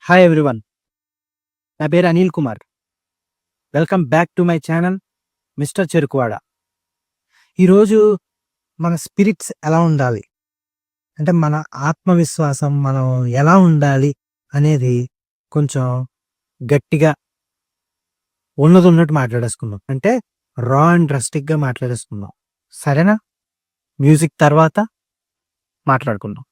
Hi everyone. నా పేరు Anil Kumar. Welcome back to my channel mister Cherukuvada. ఈరోజు మన స్పిరిట్స్ ఎలా ఉండాలి, అంటే మన ఆత్మవిశ్వాసం మనం ఎలా ఉండాలి అనేది కొంచెం గట్టిగా ఉన్నది ఉన్నట్టు మాట్లాడేసుకుందాం. అంటే రా అండ్ రస్టిక్గా మాట్లాడేసుకుందాం. సరేనా? మ్యూజిక్ తర్వాత మాట్లాడుకుందాం.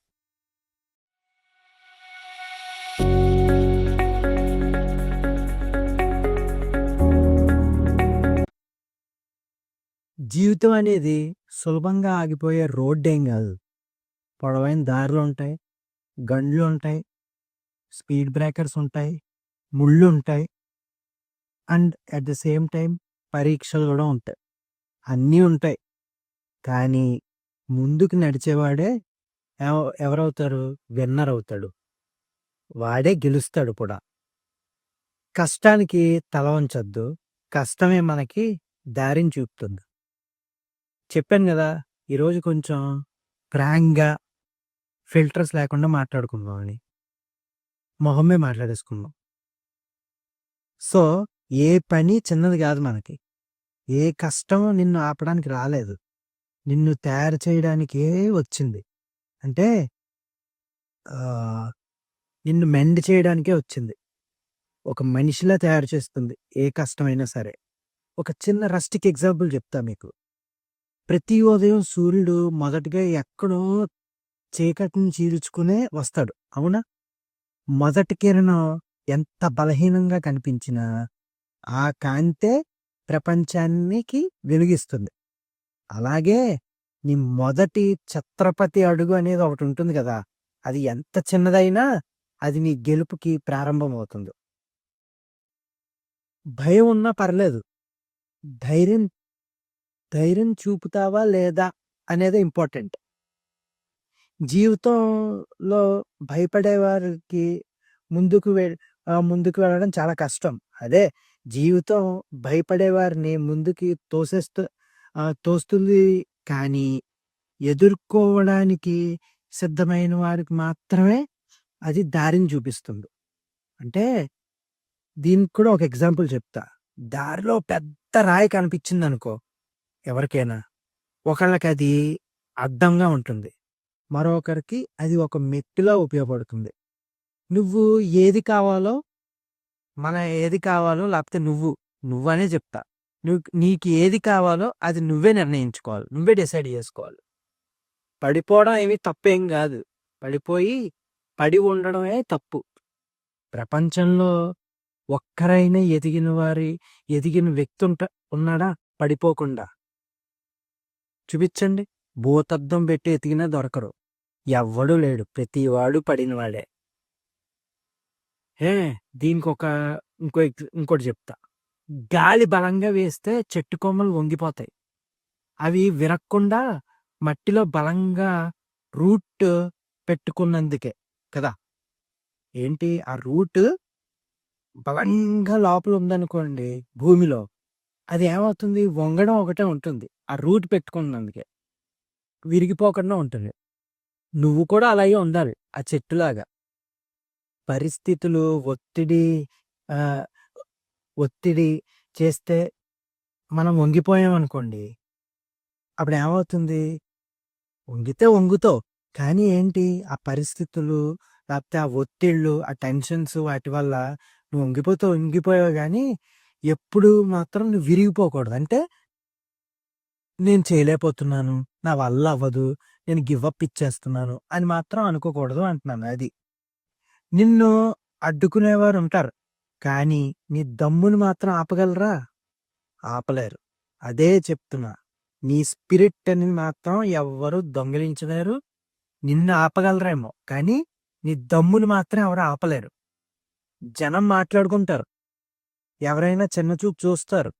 జీవితం అనేది సులభంగా ఆగిపోయే రోడ్డేం కాదు. పొడవైన దారులు ఉంటాయి, గండ్లు ఉంటాయి, స్పీడ్ బ్రేకర్స్ ఉంటాయి, ముళ్ళు ఉంటాయి, and at the same time పరీక్షలు కూడా ఉంటాయి. అన్నీ ఉంటాయి. కానీ ముందుకు నడిచేవాడే ఎవరవుతారు? విన్నర్ అవుతాడు. వాడే గెలుస్తాడు కూడా. కష్టానికి తల వంచొద్దు, కష్టమే మనకి దారిని చూపుతుంది. చెప్పాను కదా, ఈరోజు కొంచెం ఫ్రాంక్గా ఫిల్టర్స్ లేకుండా మాట్లాడుకుందాం అని. మొహమ్మే మాట్లాడేసుకుందాం. సో ఏ పని చిన్నది కాదు మనకి. ఏ కష్టం నిన్ను ఆపడానికి రాలేదు, నిన్ను తయారు చేయడానికే వచ్చింది. అంటే ఆ, నిన్ను మెండ్ చేయడానికే వచ్చింది. ఒక మనిషిలా తయారు చేస్తుంది ఏ కష్టమైనా సరే. ఒక చిన్న రస్టిక్ ఎగ్జాంపుల్ చెప్తా మీకు. ప్రతి ఉదయం సూర్యుడు మొదటిగా ఎక్కడో చీకటిని చీల్చుకునే వస్తాడు, అవునా? మొదటి కిరణం ఎంత బలహీనంగా కనిపించినా ఆ కాంతే ప్రపంచానికి వెలిగిస్తుంది. అలాగే నీ మొదటి ఛత్రపతి అడుగు అనేది ఒకటి ఉంటుంది కదా, అది ఎంత చిన్నదైనా అది నీ గెలుపుకి ప్రారంభం అవుతుంది. భయం ఉన్నా పర్లేదు, ధైర్యం ధైర్యం చూపుతావా లేదా అనేది ఇంపార్టెంట్. జీవితంలో భయపడే వారికి ముందుకు వెళ్ళడం చాలా కష్టం. అదే జీవితం భయపడే వారిని ముందుకి తోస్తుంది. కానీ ఎదుర్కోవడానికి సిద్ధమైన వారికి మాత్రమే అది దారిని చూపిస్తుంది. అంటే దీనికి కూడా ఒక ఎగ్జాంపుల్ చెప్తా. దారిలో పెద్ద రాయి కనిపించింది అనుకో ఎవరికైనా, ఒకళ్ళకి అది అడ్డంగా ఉంటుంది, మరొకరికి అది ఒక మెట్టులా ఉపయోగపడుతుంది. నువ్వు ఏది కావాలో, ఏది కావాలో లేకపోతే నువ్వనే చెప్తా. నీకు ఏది కావాలో అది నువ్వే నిర్ణయించుకోవాలి, నువ్వే డిసైడ్ చేసుకోవాలి. పడిపోవడం ఏమి తప్పేం కాదు, పడి ఉండడమే తప్పు. ప్రపంచంలో ఒక్కరైనా ఎదిగిన వ్యక్తి ఉన్నాడా పడిపోకుండా? చూపించండి. భూతద్దం పెట్టి ఎతికినా దొరకరు, ఎవ్వడూ లేడు, ప్రతివాడు పడినవాడే. దీనికి ఇంకోటి చెప్తా. గాలి బలంగా వేస్తే చెట్టు కొమ్మలు వంగిపోతాయి, అవి విరక్కుండా మట్టిలో బలంగా రూట్ పెట్టుకున్నందుకే కదా. ఏంటి ఆ రూట్ బలంగా లోపల ఉందనుకోండి భూమిలో, అది ఏమవుతుంది? వంగడం ఒకటే ఉంటుంది, ఆ రూట్ పెట్టుకున్నందుకే విరిగిపోకుండా ఉంటుంది. నువ్వు కూడా అలాగే ఉండాలి, ఆ చెట్టులాగా. పరిస్థితులు ఆ ఒత్తిడి చేస్తే మనం వంగిపోయామనుకోండి, అప్పుడు ఏమవుతుంది? వంగితే వంగుతావు, కానీ ఏంటి ఆ పరిస్థితులు లేకపోతే ఆ ఒత్తిళ్ళు, ఆ టెన్షన్స్ వాటి వల్ల నువ్వు వంగిపోయావు. కానీ ఎప్పుడు మాత్రం నువ్వు విరిగిపోకూడదు. అంటే నేను చేయలేకపోతున్నాను, నా వల్ల అవ్వదు, నేను గివప్ ఇచ్చేస్తున్నాను అని మాత్రం అనుకోకూడదు అంటున్నాను. అది నిన్ను అడ్డుకునేవారు ఉంటారు, కానీ నీ దమ్ముని మాత్రం ఆపగలరా? ఆపలేరు. అదే చెప్తున్నా, నీ స్పిరిట్ అని మాత్రం ఎవ్వరు దొంగిలించలేరు. నిన్ను ఆపగలరేమో, కానీ నీ దమ్ముని మాత్రం ఎవరు ఆపలేరు. జనం మాట్లాడుకుంటారు, ఎవరైనా చిన్నచూపు చూస్తారు,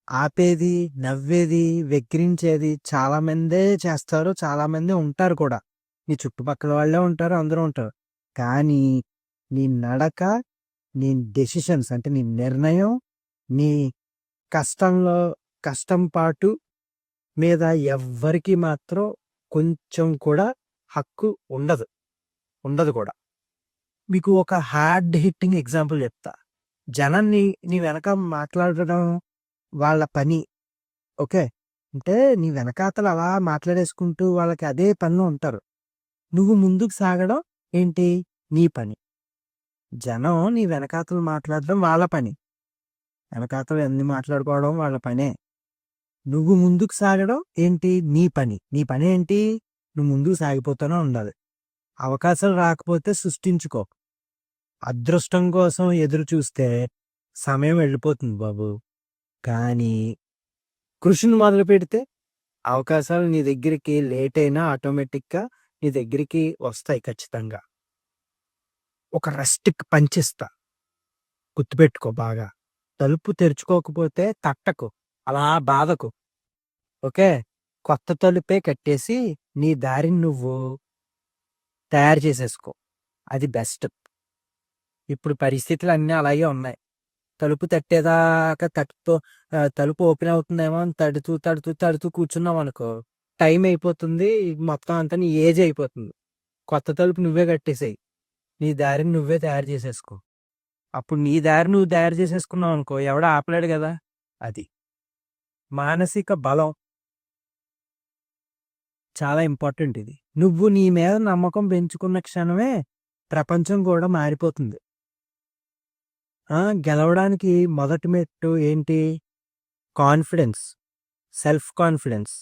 ఆపేది, నవ్వేది, వెక్కిరించేది చాలా మందే చేస్తారు, చాలా మంది ఉంటారు కూడా. నీ చుట్టుపక్కల వాళ్ళే ఉంటారు, అందరూ ఉంటారు. కానీ నీ నడక, నీ డెసిషన్స్, అంటే నీ నిర్ణయం, నీ కష్టం పాటు మీద ఎవ్వరికి మాత్రం కొంచెం కూడా హక్కు ఉండదు కూడా. మీకు ఒక హార్డ్ హిట్టింగ్ ఎగ్జాంపుల్ చెప్తా. జనం నీ వెనక మాట్లాడడం వాళ్ళ పని. ఓకే. అంటే నీ వెనకాతల అలా మాట్లాడేసుకుంటూ వాళ్ళకి అదే పనిలో ఉంటారు. నువ్వు ముందుకు సాగడం ఏంటి? నీ పని. జనం నీ వెనకాతల మాట్లాడడం వాళ్ళ పని. వెనకాతల ఎన్ని మాట్లాడుకోవడం వాళ్ళ పనే. నువ్వు ముందుకు సాగడం ఏంటి? నీ పని. నీ పని ఏంటి? నువ్వు ముందుకు సాగిపోతూనే ఉండాలి. అవకాశాలు రాకపోతే సృష్టించుకో. అదృష్టం కోసం ఎదురు చూస్తే సమయం వెళ్ళిపోతుంది బాబు. కానీ కృషిని మొదలుపెడితే అవకాశాలు నీ దగ్గరికి లేట్ అయినా ఆటోమేటిక్‌గా నీ దగ్గరికి వస్తాయి ఖచ్చితంగా. ఒక రెస్ట్‌కి పంచిస్తా. గుర్తుపెట్టుకో బాగా. తలుపు తెరుచుకోకపోతే తట్టకు. అలా బాధకు. ఓకే. కొత్త తలుపే కట్టేసి నీ దారిని నువ్వు తయారు చేసేసుకో. అది బెస్ట్. ఇప్పుడు పరిస్థితులు అన్నీ అలాగే ఉన్నాయి. తలుపు తట్టేదాకా తలుపు ఓపెన్ అవుతుందేమో అని తడుతూ కూర్చున్నావనుకో, టైం అయిపోతుంది. మొత్తం అంతా నీ ఏజ్ అయిపోతుంది. కొత్త తలుపు నువ్వే కట్టేసేయి. నీ దారిని నువ్వే తయారు చేసేసుకో. అప్పుడు నీ దారి నువ్వు తయారు చేసేసుకున్నావనుకో, ఎవడు ఆపలేడు గదా! అది. మానసిక బలం చాలా ఇంపార్టెంట్ ఇది. నువ్వు నీ మీద నమ్మకం పెంచుకున్న క్షణమే ప్రపంచం కూడా మారిపోతుంది. గెలవడానికి మొదటి మెట్టు ఏంటి? కాన్ఫిడెన్స్, సెల్ఫ్ కాన్ఫిడెన్స్,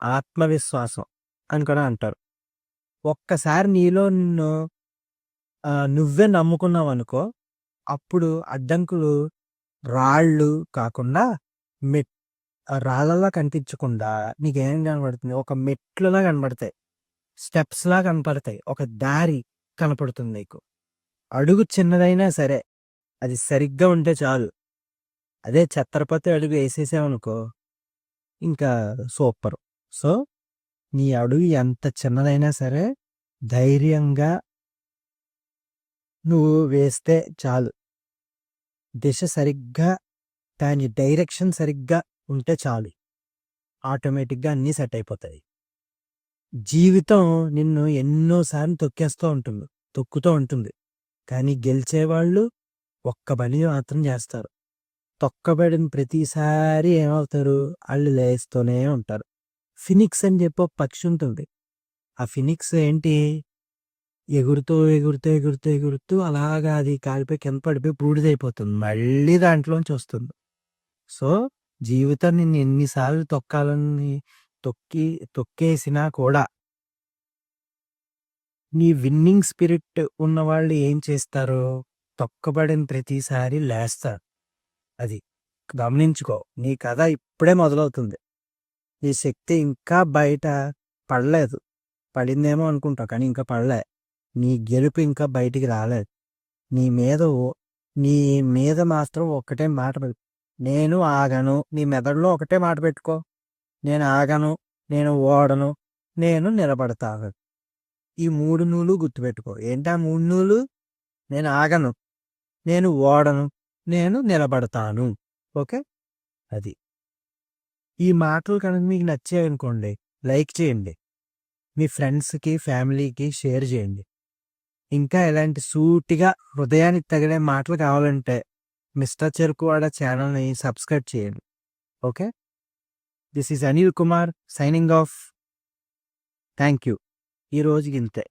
ఆత్మవిశ్వాసం అని కూడా అంటారు. ఒక్కసారి నీలో నిన్ను నువ్వే నమ్ముకున్నావనుకో, అప్పుడు అడ్డంకులు రాళ్ళు కాకుండా రాళ్ళలా కనిపించకుండా నీకేం కనబడుతుంది? ఒక మెట్లులా కనబడతాయి. స్టెప్స్‌లా కనపడతాయి. ఒక దారి కనపడుతుంది నీకు. అడుగు చిన్నదైనా సరే, అది సరిగ్గా ఉంటే చాలు. అదే ఛత్రపతి అడుగు ఏసేసావనుకో, ఇంకా సూపరు. సో, నీ అడుగు ఎంత చిన్నదైనా సరే, ధైర్యంగా నువ్వు వేస్తే చాలు. దిశ సరిగ్గా, దాని డైరెక్షన్ సరిగ్గా ఉంటే చాలు. ఆటోమేటిక్‌గా అన్నీ సెట్ అయిపోతాయి. జీవితం నిన్ను ఎన్నో సార్లు తొక్కుతూ ఉంటుంది. కానీ గెలిచేవాళ్ళు ఒక్క పని మాత్రం చేస్తారు. తొక్కబడిన ప్రతిసారి ఏమవుతారు? ఆళ్ళు లేస్తూనే ఉంటారు. ఫినిక్స్ అని చెప్పి ఒక పక్షి ఉంటుంది. ఆ ఫినిక్స్ ఏంటి? ఎగురుతూ అలాగా అది కాలిపోయి కింద పడిపోయి బూడిదైపోతుంది. మళ్ళీ దాంట్లోంచి వస్తుంది. సో, జీవితం నిన్ను ఎన్ని సార్లు తొక్కేసినా కూడా నీ విన్నింగ్ స్పిరిట్ ఉన్నవాళ్ళు ఏం చేస్తారు? తొక్కబడిన ప్రతిసారి లేస్తారు. అది గమనించుకో. నీ కథ ఇప్పుడే మొదలవుతుంది. ఈ శక్తి ఇంకా బయట పడలేదు. పడిందేమో అనుకుంటావు కానీ ఇంకా పడలే. నీ గెలుపు ఇంకా బయటికి రాలేదు. నీ మీద మాత్రం ఒక్కటే మాట నేను ఆగను. నీ మెదడులో ఒకటే మాట పెట్టుకో. నేను ఆగను, నేను ఓడను, నేను నిలబడతాను. ఈ 3 నూలు గుర్తుపెట్టుకో. ఏంటా 3 నూలు? నేను ఆగను, నేను ఓడను, నేను నిలబడతాను. ఓకే. అది. ఈ మాటలు కనుక మీకు నచ్చాయనుకోండి, లైక్ చేయండి. మీ ఫ్రెండ్స్‌కి, ఫ్యామిలీకి షేర్ చేయండి. ఇంకా ఇలాంటి సూటిగా హృదయానికి తగిలే మాటలు కావాలంటే మిస్టర్ చెరుకువాడ ఛానల్‌ని సబ్స్క్రైబ్ చేయండి. Okay. This is Anil Kumar signing off. Thank you. ఈ రోజుకి ఇంతే.